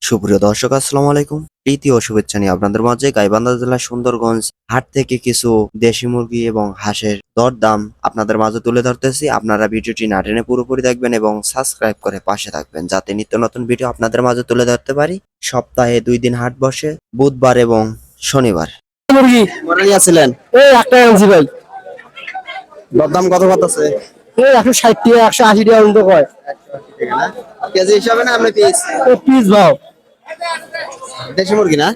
সুপ্রিয় দর্শক, আসসালামু আলাইকুম। প্রীতি ও শুভেচ্ছা নিয়ে আপনাদের মাঝে গাইবান্ধা জেলার সুন্দরগঞ্জ হাট থেকে কিছু দেশি মুরগি এবং হাঁসের দরদাম আপনাদের মাঝে তুলে ধরতেছি। আপনারা ভিডিওটি না টেনে পুরোপুরি দেখবেন এবং সাবস্ক্রাইব করে পাশে থাকবেন, যাতে নিত্য নতুন ভিডিও আপনাদের মাঝে তুলে ধরতে পারি। সপ্তাহে 2 দিন হাট বসে, বুধবার এবং শনিবার। মুরগি কটা নিয়ে আসছিলেন? এই একটা আনছি ভাই। দরদাম কত কত আছে? এই 160 টাকা 180 টাকা মতো কয়। কেজি হিসাবে না আপনি পিস? এই পিস ভাও দেশি মুরগি না?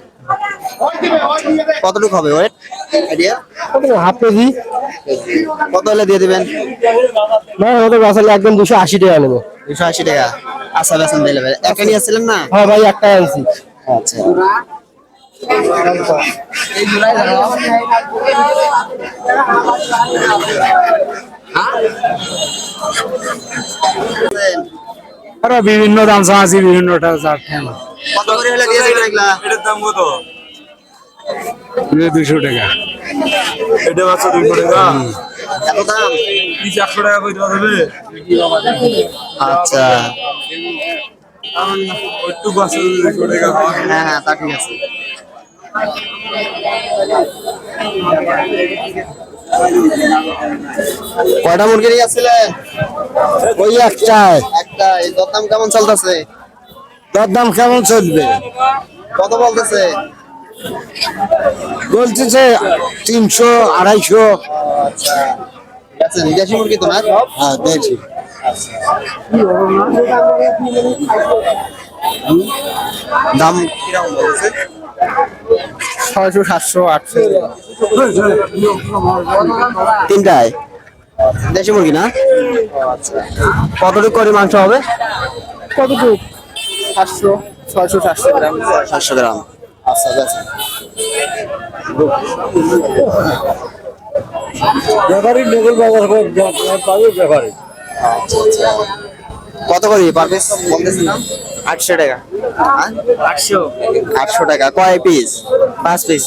কতটুকু হবে ওয়েট আইডিয়া? Half KG. কত হলে দিয়ে দিবেন? না ওদের বাসালে একদম 280 টাকা নেবো। 280 টাকা। আচ্ছা বেতন দিলে একটা নিয়ে আসছিলেন না? হ্যাঁ ভাই একটা আনছি। আচ্ছা, আরে বিভিন্ন দাম আছে, বিভিন্নটা কত করে হলে দিয়ে দিবেন এগুলা? এটার দাম কত? 200 টাকা। এটা বাচ্চা 200 টাকা। এত দাম? কি 100 টাকা করে দেওয়া যাবে? আচ্ছা, একটু বাচ্চা 200 টাকা। হ্যাঁ হ্যাঁ, তা ঠিক আছে। কয়টা মুরগি নিয়ে আসছিলেন? ওই একটাই। একটা। এই দরদাম কেমন চলতেছে? দরদাম কেমন চলবে? কত বলতেছে? বলতেছে 300 250। আচ্ছা, আচ্ছা, দেশি মুরগি তো না? হ্যাঁ দেখছি। দাম কিরকম বলতেছে? 600 700 800। তিনটায় দেশি মুরগি না? কতটুকু করে মাংস হবে? কতটুকু? 700 600 700 গ্রাম। 700 গ্রাম। আচ্ছা আচ্ছা, ব্যাপারী নগর বাজার করে পাবে ব্যাপারী। কত করে পার পিস বলতেছিলাম? 800 টাকা। 800 800 টাকা। কয় পিস? 5 পিস।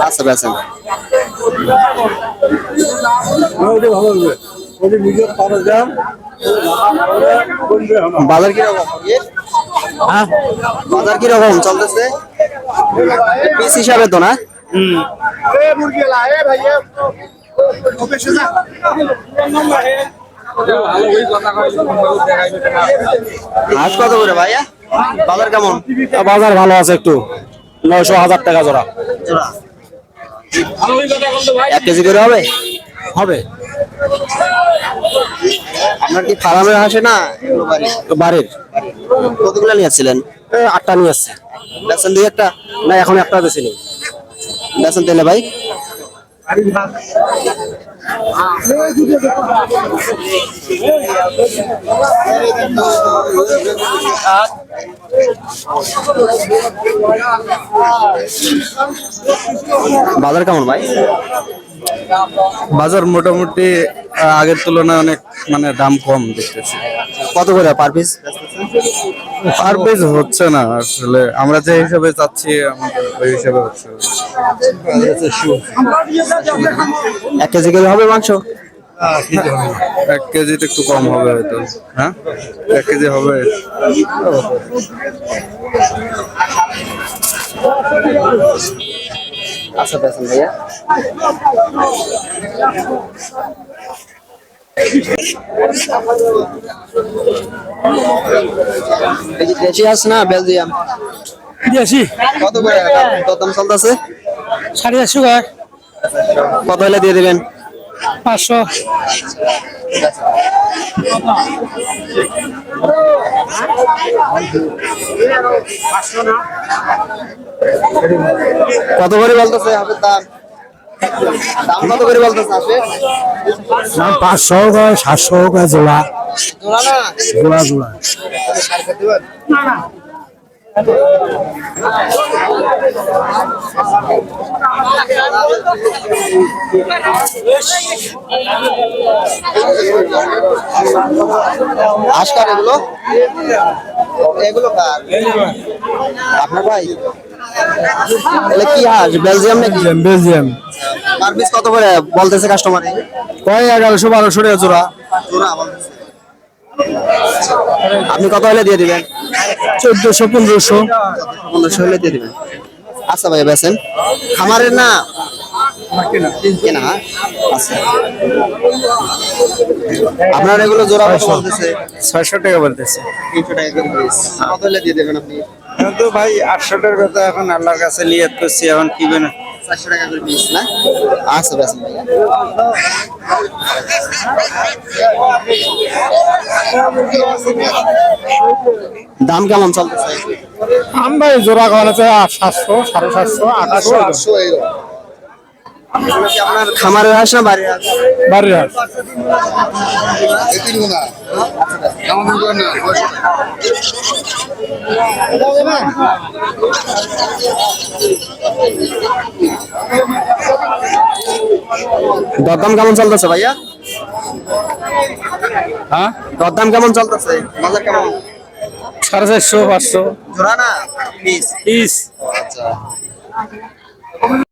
আচ্ছা বেছেন। ওটা ভালো হবে। ওটা নিজে পাওয়া দাম। বাজার কিরকম? হ্যাঁ বাজার কিরকম চলতেছে? পিস হিসাবে তো না? হাঁস কত করে ভাইয়া? বাজার কেমন? বাজার ভালো আছে একটু। 900 1000 টাকা জোড়া। জোড়া 1 কেজি করে হবে? হবে। আপনার কি ফার্মের হাঁসে না এগুলো বাড়ির? বাড়ির। কতগুলো নিয়ে আসছিলেন? 8টা নিয়ে আসছে। বেছেন দুই একটা? না এখন একটা বেশি নেই। বেছেন তেলে ভাই। বাজার কেমন ভাই? বাজার মোটামুটি আগের তুলনায় অনেক মানে দাম কম দেখতেছি। কত করে পার পিস? পার পিস হচ্ছে না আসলে, আমরা যে হিসাবে চাচ্ছি আমাদের ওই হিসাবে হচ্ছে না। 1 কেজি করে হবে মাংস? 1 কেজিতে একটু কম হবে হয়তো। হ্যাঁ 1 কেজি হবে। আচ্ছা বেছেন ভাইয়া। এই যে দেশি হাঁস না বেলজিয়াম? দিয়েছি কত করে দরদাম চলতেছে? 450 টাকা। কত হলে দিয়ে দিবেন? 500। কত করে বলতেছে হাঁসের দাম? দাম কত করে বলতেছে হাঁসের? 500 টাকা 700 টাকা জোড়া। জোড়া না? জোড়া জোড়া। হাঁস কার এগুলো? এগুলো কার? আপনার ভাই? এগুলো কি হাঁস? বেলজিয়াম নাকি? বেলজিয়াম। পার পিস কত করে বলতেছে কাস্টমার? কয় 1100 1200 টাকা জোড়া। জোড়া বলতেছে। আপনি কত হলে দিয়ে দিবেন? 1400 1500 1500 হলে দিয়ে দিবেন। আচ্ছা ভাই বেছেন খামারের না কেনা আচ্ছা আপনার এগুলো জোড়া কত বলতেছে? 600 টাকা বলতেছে 300 টাকা করে পিস কত হলে দিয়ে দেবেন আপনি? তো ভাই 800 টাকার কথা এখন আল্লাহর কাছে নিয়ত করছি, এখন কি বেন 400 টাকা করে পিস না? আচ্ছা বেছেন ভাই। দাম কেমন চলতেছে? আমরা জোড়া খাওয়ানো আছে 700 750 800 এগুলো কি আপনার খামারের হাঁস না বাড়ির হাঁস? বাড়ির হাঁস। দরদাম কেমন চলতেছে ভাইয়া? হ্যাঁ দরদাম কেমন চলতেছে? বাজার কেমন? 450 500 জোড়া না পিস? পিস। আচ্ছা